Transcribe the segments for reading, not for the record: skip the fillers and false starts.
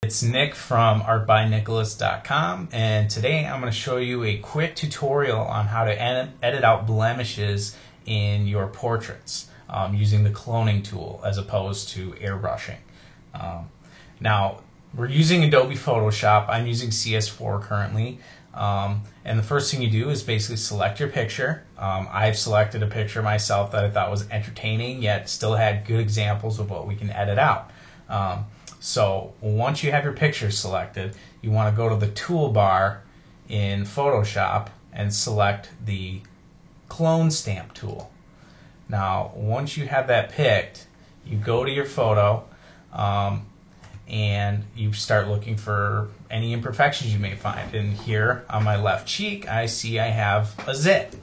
It's Nick from artbynicholas.com, and today I'm going to show you a quick tutorial on how to edit out blemishes in your portraits using the cloning tool as opposed to airbrushing. Now, we're using Adobe Photoshop. I'm using CS4 currently, and the first thing you do is basically select your picture. I've selected a picture myself that I thought was entertaining yet still had good examples of what we can edit out. So once you have your picture selected, you want to go to the toolbar in Photoshop and select the clone stamp tool. Now once you have that picked, you go to your photo and you start looking for any imperfections you may find. And here on my left cheek I see I have a zit.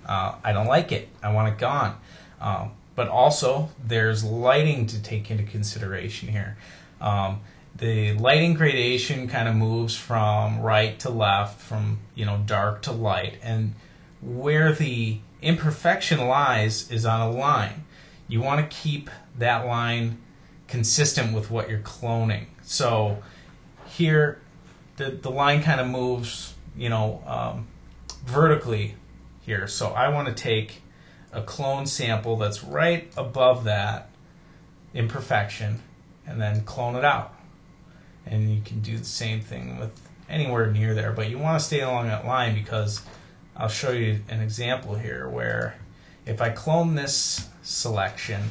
I don't like it. I want it gone. But also there's lighting to take into consideration here. The lighting gradation kind of moves from right to left, from dark to light, and where the imperfection lies is on a line. You want to keep that line consistent with what you're cloning. So here the line kind of moves vertically here. So I want to take a clone sample that's right above that imperfection and then clone it out. And you can do the same thing with anywhere near there, but you want to stay along that line because I'll show you an example here where if I clone this selection,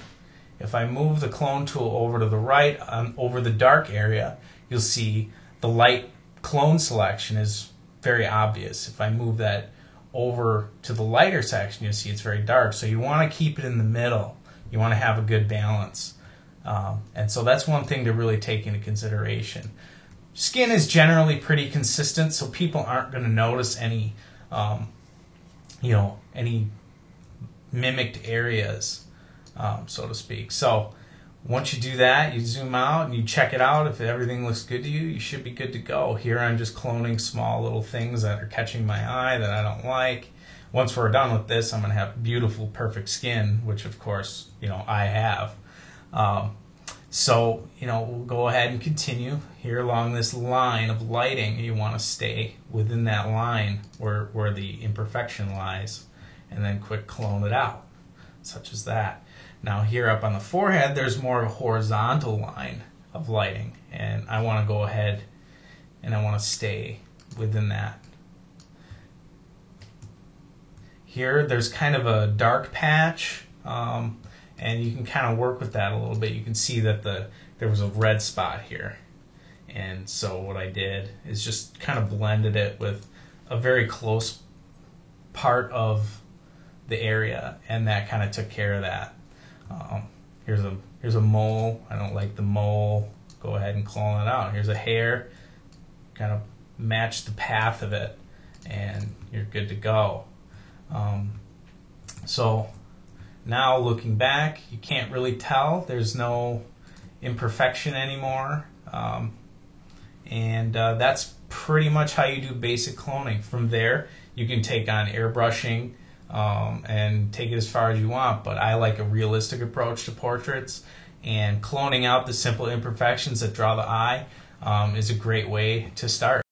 if I move the clone tool over to the right over the dark area, you'll see the light clone selection is very obvious. If I move that over to the lighter section, you'll see it's very dark. So you want to keep it in the middle. You want to have a good balance. And so that's one thing to really take into consideration. Skin is generally pretty consistent, so people aren't going to notice any, any mimicked areas, so to speak. So once you do that, you zoom out and you check it out. If everything looks good to you, you should be good to go. Here I'm just cloning small little things that are catching my eye that I don't like. Once we're done with this, I'm going to have beautiful, perfect skin, which of course, I have. So we'll go ahead and continue here along this line of lighting. You want to stay within that line where the imperfection lies, and then quick clone it out, such as that. Now here up on the forehead, there's more of a horizontal line of lighting, and I want to go ahead and I want to stay within that. Here there's kind of a dark patch, and you can kind of work with that a little bit. You can see that there was a red spot here, and so what I did is just kind of blended it with a very close part of the area, and that kind of took care of that. Here's a mole. I don't like the mole. Go ahead and clone it out. Here's a hair. Kind of match the path of it, and you're good to go. So now looking back, you can't really tell. There's no imperfection anymore. And that's pretty much how you do basic cloning. From there, you can take on airbrushing and take it as far as you want, but I like a realistic approach to portraits, and cloning out the simple imperfections that draw the eye is a great way to start.